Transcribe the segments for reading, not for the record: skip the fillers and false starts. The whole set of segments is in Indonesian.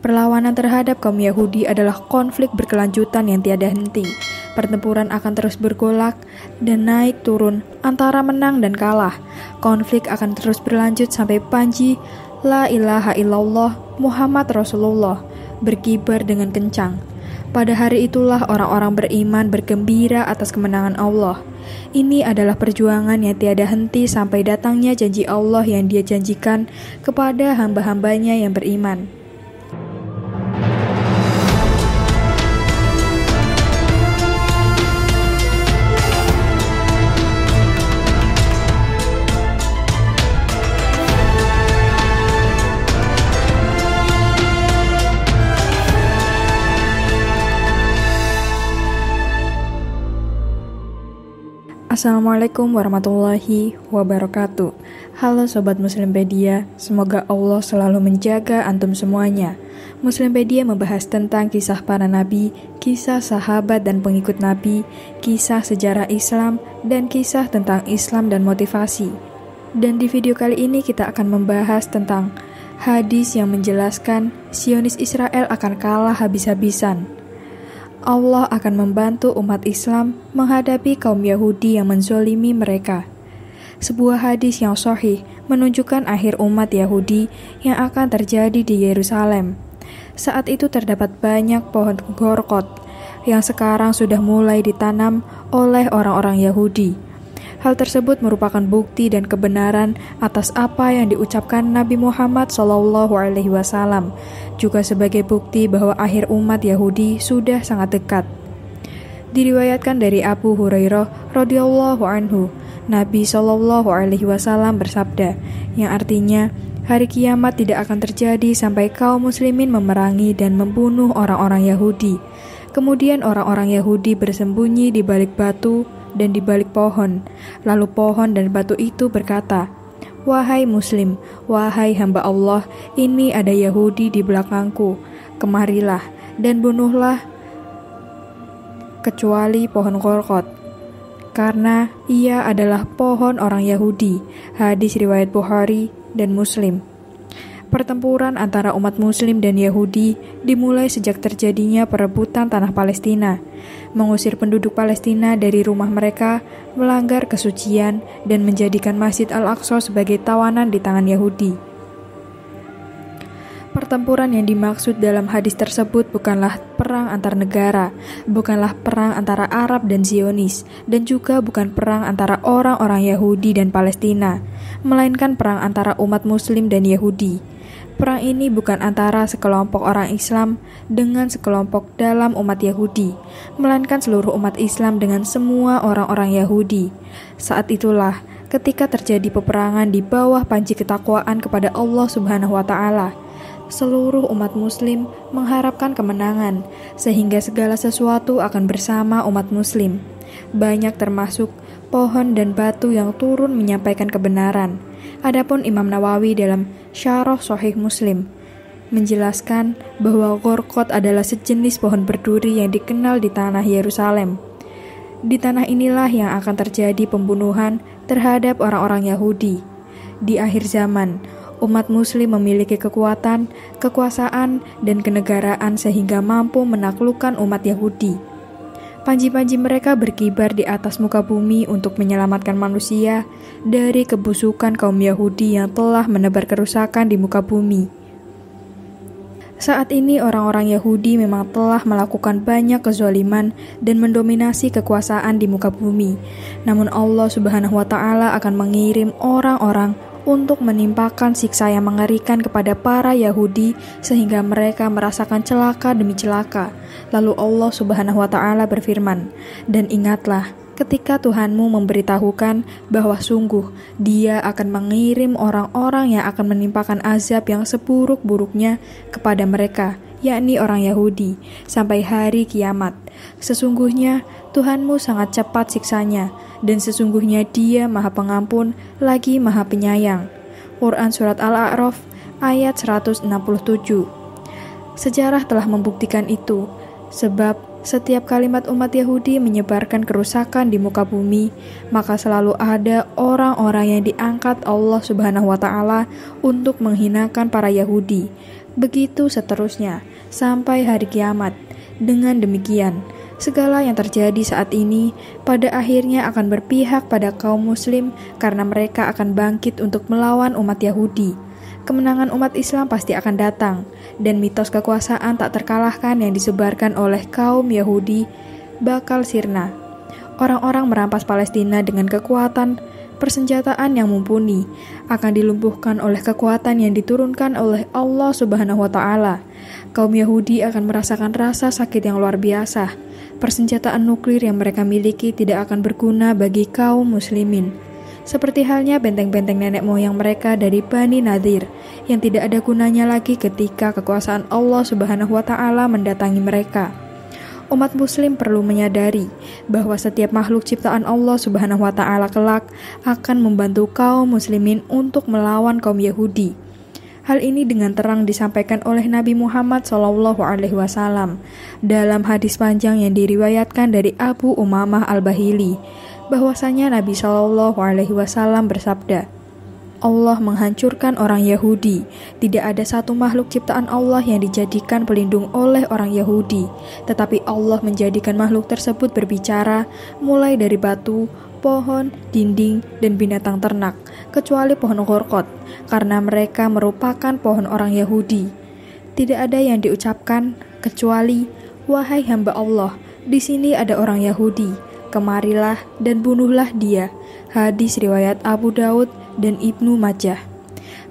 Perlawanan terhadap kaum Yahudi adalah konflik berkelanjutan yang tiada henti. Pertempuran akan terus bergolak dan naik turun antara menang dan kalah. Konflik akan terus berlanjut sampai panji La ilaha illallah Muhammad Rasulullah berkibar dengan kencang. Pada hari itulah orang-orang beriman bergembira atas kemenangan Allah. Ini adalah perjuangan yang tiada henti sampai datangnya janji Allah yang Dia janjikan kepada hamba-hambanya yang beriman. Assalamualaikum warahmatullahi wabarakatuh. Halo Sobat Muslimpedia, semoga Allah selalu menjaga antum semuanya. Muslimpedia membahas tentang kisah para nabi, kisah sahabat dan pengikut nabi, kisah sejarah Islam, dan kisah tentang Islam dan motivasi. Dan di video kali ini kita akan membahas tentang hadis yang menjelaskan Zionis Israel akan kalah habis-habisan. Allah akan membantu umat Islam menghadapi kaum Yahudi yang menzolimi mereka. Sebuah hadis yang sahih menunjukkan akhir umat Yahudi yang akan terjadi di Yerusalem. Saat itu terdapat banyak pohon gorkot yang sekarang sudah mulai ditanam oleh orang-orang Yahudi. Hal tersebut merupakan bukti dan kebenaran atas apa yang diucapkan Nabi Muhammad SAW, juga sebagai bukti bahwa akhir umat Yahudi sudah sangat dekat. Diriwayatkan dari Abu Hurairah radhiyallahu anhu, Nabi SAW bersabda, yang artinya hari kiamat tidak akan terjadi sampai kaum muslimin memerangi dan membunuh orang-orang Yahudi. Kemudian orang-orang Yahudi bersembunyi di balik batu dan di balik pohon. Lalu pohon dan batu itu berkata, "Wahai Muslim, wahai hamba Allah, ini ada Yahudi di belakangku. Kemarilah dan bunuhlah kecuali pohon gorkot, karena ia adalah pohon orang Yahudi." Hadis riwayat Bukhari dan Muslim. Pertempuran antara umat Muslim dan Yahudi dimulai sejak terjadinya perebutan tanah Palestina. Mengusir penduduk Palestina dari rumah mereka, melanggar kesucian, dan menjadikan Masjid Al-Aqsa sebagai tawanan di tangan Yahudi. Pertempuran yang dimaksud dalam hadis tersebut bukanlah perang antar negara, bukanlah perang antara Arab dan Zionis, dan juga bukan perang antara orang-orang Yahudi dan Palestina, melainkan perang antara umat Muslim dan Yahudi. Perang ini bukan antara sekelompok orang Islam dengan sekelompok dalam umat Yahudi, melainkan seluruh umat Islam dengan semua orang-orang Yahudi. Saat itulah ketika terjadi peperangan di bawah panji ketakwaan kepada Allah Subhanahu wa Ta'ala. Seluruh umat Muslim mengharapkan kemenangan, sehingga segala sesuatu akan bersama umat Muslim. Banyak termasuk pohon dan batu yang turun menyampaikan kebenaran. Adapun Imam Nawawi dalam Syarah Sahih Muslim menjelaskan bahwa gorkot adalah sejenis pohon berduri yang dikenal di tanah Yerusalem. Di tanah inilah yang akan terjadi pembunuhan terhadap orang-orang Yahudi. Di akhir zaman, umat Muslim memiliki kekuatan, kekuasaan, dan kenegaraan sehingga mampu menaklukkan umat Yahudi. Panji-panji mereka berkibar di atas muka bumi untuk menyelamatkan manusia dari kebusukan kaum Yahudi yang telah menebar kerusakan di muka bumi. Saat ini orang-orang Yahudi memang telah melakukan banyak kezaliman dan mendominasi kekuasaan di muka bumi. Namun Allah Subhanahu wa Ta'ala akan mengirim orang-orang untuk menimpakan siksa yang mengerikan kepada para Yahudi sehingga mereka merasakan celaka demi celaka. Lalu Allah Subhanahu wa Ta'ala berfirman, "Dan ingatlah ketika Tuhanmu memberitahukan bahwa sungguh Dia akan mengirim orang-orang yang akan menimpakan azab yang seburuk-buruknya kepada mereka, yakni orang Yahudi, sampai hari kiamat. Sesungguhnya Tuhanmu sangat cepat siksanya, dan sesungguhnya Dia Maha Pengampun lagi Maha Penyayang." Quran Surat Al-A'raf ayat 167. Sejarah telah membuktikan itu, sebab setiap kalimat umat Yahudi menyebarkan kerusakan di muka bumi, maka selalu ada orang-orang yang diangkat Allah Subhanahu wa Ta'ala untuk menghinakan para Yahudi. Begitu seterusnya, sampai hari kiamat. Dengan demikian, segala yang terjadi saat ini pada akhirnya akan berpihak pada kaum muslim karena mereka akan bangkit untuk melawan umat Yahudi. Kemenangan umat Islam pasti akan datang, dan mitos kekuasaan tak terkalahkan yang disebarkan oleh kaum Yahudi bakal sirna. Orang-orang merampas Palestina dengan kekuatan persenjataan yang mumpuni akan dilumpuhkan oleh kekuatan yang diturunkan oleh Allah Subhanahu wa Ta'ala. Kaum Yahudi akan merasakan rasa sakit yang luar biasa. Persenjataan nuklir yang mereka miliki tidak akan berguna bagi kaum muslimin. Seperti halnya benteng-benteng nenek moyang mereka dari Bani Nadir yang tidak ada gunanya lagi ketika kekuasaan Allah Subhanahu wa Ta'ala mendatangi mereka. Umat muslim perlu menyadari bahwa setiap makhluk ciptaan Allah Subhanahu wa Ta'ala kelak akan membantu kaum muslimin untuk melawan kaum Yahudi. Hal ini dengan terang disampaikan oleh Nabi Muhammad SAW dalam hadis panjang yang diriwayatkan dari Abu Umamah Al-Bahili, bahwasanya Nabi SAW bersabda, Allah menghancurkan orang Yahudi. Tidak ada satu makhluk ciptaan Allah yang dijadikan pelindung oleh orang Yahudi, tetapi Allah menjadikan makhluk tersebut berbicara, mulai dari batu, pohon, dinding, dan binatang ternak, kecuali pohon gorkot, karena mereka merupakan pohon orang Yahudi. Tidak ada yang diucapkan kecuali, wahai hamba Allah, di sini ada orang Yahudi, kemarilah dan bunuhlah dia. Hadis riwayat Abu Daud dan Ibnu Majah.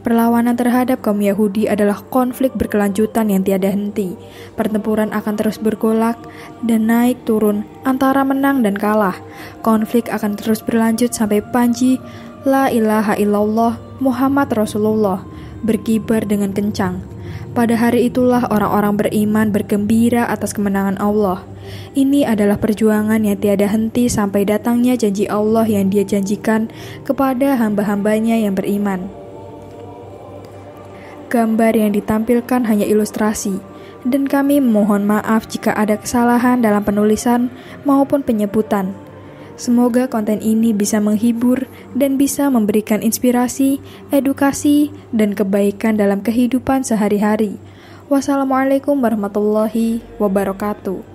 Perlawanan terhadap kaum Yahudi adalah konflik berkelanjutan yang tiada henti. Pertempuran akan terus bergolak dan naik turun antara menang dan kalah. Konflik akan terus berlanjut sampai panji La ilaha illallah Muhammad Rasulullah berkibar dengan kencang. Pada hari itulah orang-orang beriman bergembira atas kemenangan Allah. Ini adalah perjuangan yang tiada henti sampai datangnya janji Allah yang Dia janjikan kepada hamba-hambanya yang beriman. Gambar yang ditampilkan hanya ilustrasi, dan kami memohon maaf jika ada kesalahan dalam penulisan maupun penyebutan. Semoga konten ini bisa menghibur dan bisa memberikan inspirasi, edukasi, dan kebaikan dalam kehidupan sehari-hari. Wassalamualaikum warahmatullahi wabarakatuh.